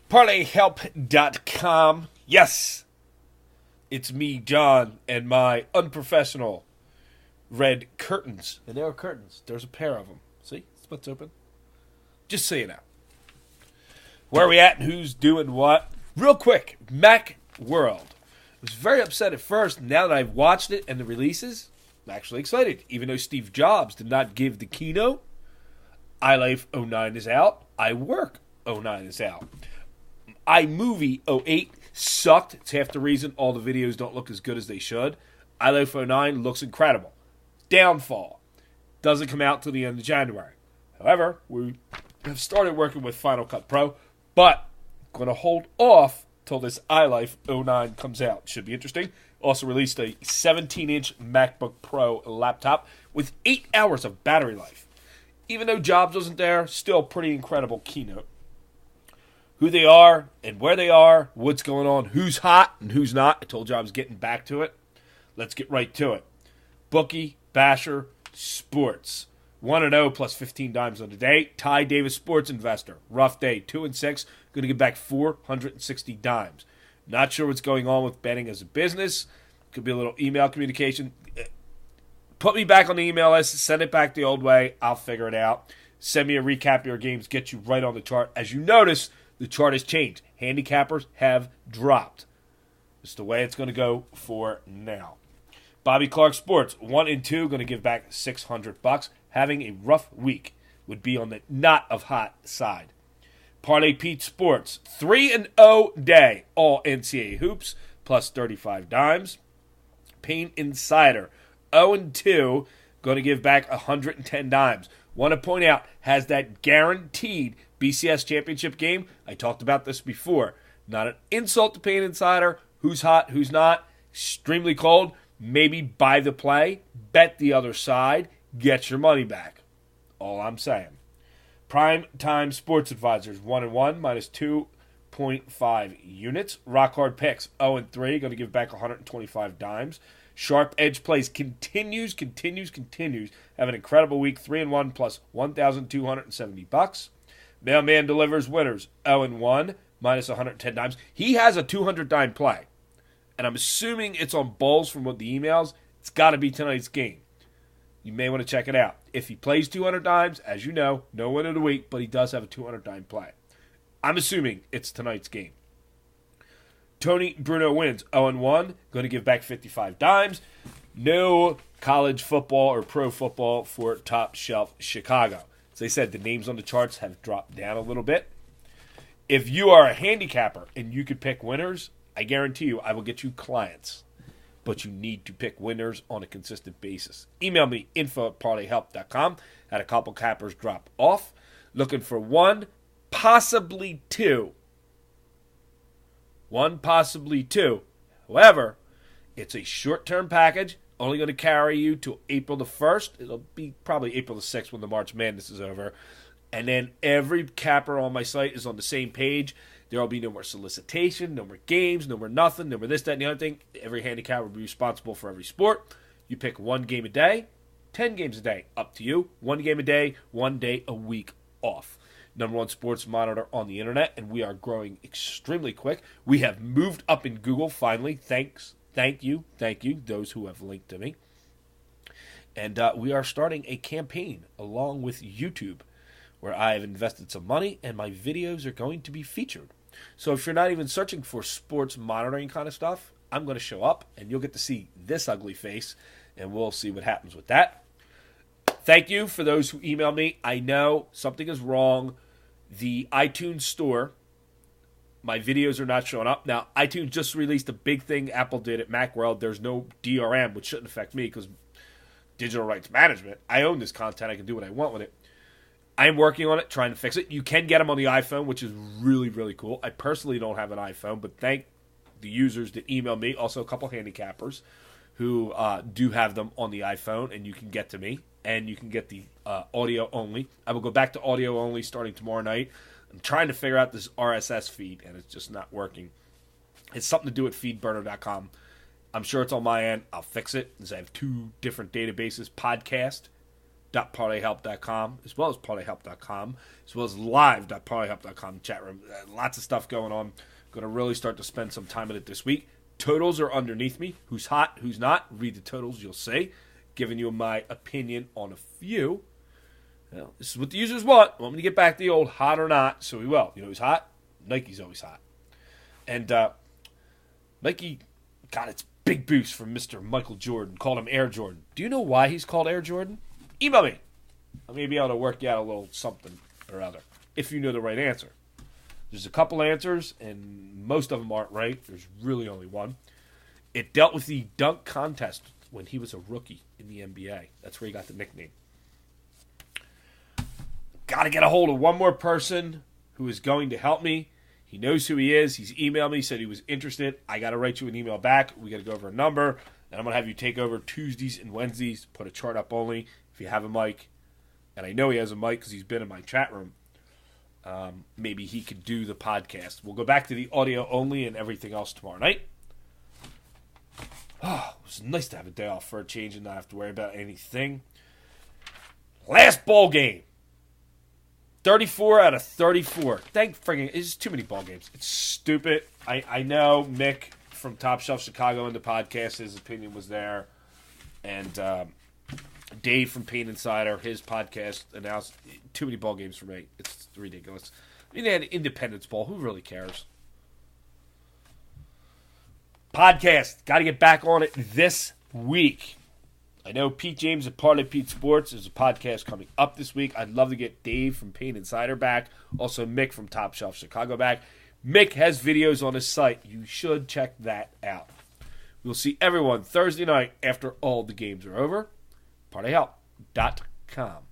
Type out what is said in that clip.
ParlayHelp.com. Yes, it's me, John, and my unprofessional red curtains. And there are curtains. There's a pair of them. See? Splits open. Just so you know. Where are we at and who's doing what? Real quick, Mac World. I was very upset at first. Now that I've watched it and the releases, I'm actually excited. Even though Steve Jobs did not give the keynote, iLife 09 is out. iWork 09 is out. iMovie 08 sucked. It's half the reason all the videos don't look as good as they should. iLife 09 looks incredible. Downfall. Doesn't come out till the end of January. However, we have started working with Final Cut Pro, but going to hold off till this iLife 09 comes out. Should be interesting. Also released a 17-inch MacBook Pro laptop with 8 hours of battery life. Even though Jobs wasn't there, still pretty incredible keynote. Who they are and where they are, what's going on, who's hot and who's not. I told you I was getting back to it. Let's get right to it. Bookie, Basher, Sports. 1-0 plus 15 dimes on the day. Ty Davis Sports Investor. Rough day. 2-6. Going to get back 460 dimes. Not sure what's going on with betting as a business. Could be a little email communication. Put me back on the email list. Send it back the old way. I'll figure it out. Send me a recap of your games. Get you right on the chart. As you notice, the chart has changed. Handicappers have dropped. It's the way it's going to go for now. Bobby Clark Sports, 1-2, going to give back $600. Having a rough week. Would be on the not of hot side. Parlay Pete Sports, 3-0 day. All NCAA hoops, plus 35 dimes. Payne Insider, 0-2, going to give back 110 dimes. Want to point out, has that guaranteed BCS championship game. I talked about this before. Not an insult to Payne Insider. Who's hot, who's not. Extremely cold. Maybe buy the play. Bet the other side. Get your money back. All I'm saying. Prime Time Sports Advisors, 1-1, minus 2.5 units. Rock Hard Picks, 0-3, going to give back 125 dimes. Sharp Edge Plays continues. Have an incredible week, 3-1 plus $1,270. Mailman Delivers Winners, 0-1, minus 110 dimes. He has a 200 dime play. And I'm assuming it's on bowls from what the emails. It's got to be tonight's game. You may want to check it out. If he plays 200 dimes, as you know, no win of the week, but he does have a 200 dime play. I'm assuming it's tonight's game. Tony Bruno wins 0-1, going to give back 55 dimes. No college football or pro football for Top Shelf Chicago. As I said, the names on the charts have dropped down a little bit. If you are a handicapper and you could pick winners, I guarantee you I will get you clients. But you need to pick winners on a consistent basis. Email me, info@parlayhelp.com. Had a couple cappers drop off. Looking for one, possibly two. One, possibly two. However, it's a short-term package. Only going to carry you to April the 1st. It'll be probably April the 6th when the March Madness is over. And then every capper on my site is on the same page. There will be no more solicitation, no more games, no more nothing, no more this, that, and the other thing. Every handicapper will be responsible for every sport. You pick 1 game a day, 10 games a day. Up to you. 1 game a day, 1 day a week off. #1 sports monitor on the internet, and we are growing extremely quick. We have moved up in Google finally. Thank you, those who have linked to me. And we are starting a campaign along with YouTube where I have invested some money, and my videos are going to be featured. So if you're not even searching for sports monitoring kind of stuff, I'm going to show up, and you'll get to see this ugly face, and we'll see what happens with that. Thank you for those who emailed me. I know something is wrong. The iTunes store, my videos are not showing up. Now, iTunes just released a big thing Apple did at Macworld. There's no DRM, which shouldn't affect me because digital rights management. I own this content. I can do what I want with it. I am working on it, trying to fix it. You can get them on the iPhone, which is really, really cool. I personally don't have an iPhone, but thank the users that email me. Also, a couple handicappers who do have them on the iPhone, and you can get to me. And you can get the audio only. I will go back to audio only starting tomorrow night. I'm trying to figure out this RSS feed, and it's just not working. It's something to do with feedburner.com. I'm sure it's on my end. I'll fix it, because I have 2 different databases, podcast live.parlayhelp.com, as well as parlayhelp.com, as well as live.parlayhelp.com chat room. Lots of stuff going on. Going to really start to spend some time in it this week. Totals are underneath me. Who's hot, who's not. Read the totals, you'll see. Giving you my opinion on a few. Well, this is what the users want. Want me to get back to the old hot or not, so we will. You know who's hot? Nike's always hot. And Nike got its big boost from Mr. Michael Jordan. Called him Air Jordan. Do you know why he's called Air Jordan? Email me. I may be able to work you out a little something or other, if you know the right answer. There's a couple answers, and most of them aren't right. There's really only one. It dealt with the dunk contest when he was a rookie in the NBA. That's where he got the nickname. Got to get a hold of one more person who is going to help me. He knows who he is. He's emailed me, said he was interested. I got to write you an email back. We got to go over a number, and I'm going to have you take over Tuesdays and Wednesdays, put a chart up only. If you have a mic, and I know he has a mic because he's been in my chat room, maybe he could do the podcast. We'll go back to the audio only and everything else tomorrow night. Oh, it was nice to have a day off for a change and not have to worry about anything. Last bowl game. 34 out of 34. Thank friggin', it's just too many ball games. It's stupid. I know Mick from Top Shelf Chicago in the podcast, his opinion was there. And Dave from Pain Insider, his podcast announced too many ball games for me. It's ridiculous. I mean, they had Independence Bowl. Who really cares? Podcast. Got to get back on it this week. I know Pete James at Parlay Pete Sports. There's a podcast coming up this week. I'd love to get Dave from Pain Insider back. Also Mick from Top Shelf Chicago back. Mick has videos on his site. You should check that out. We'll see everyone Thursday night after all the games are over. ParlayHelp.com.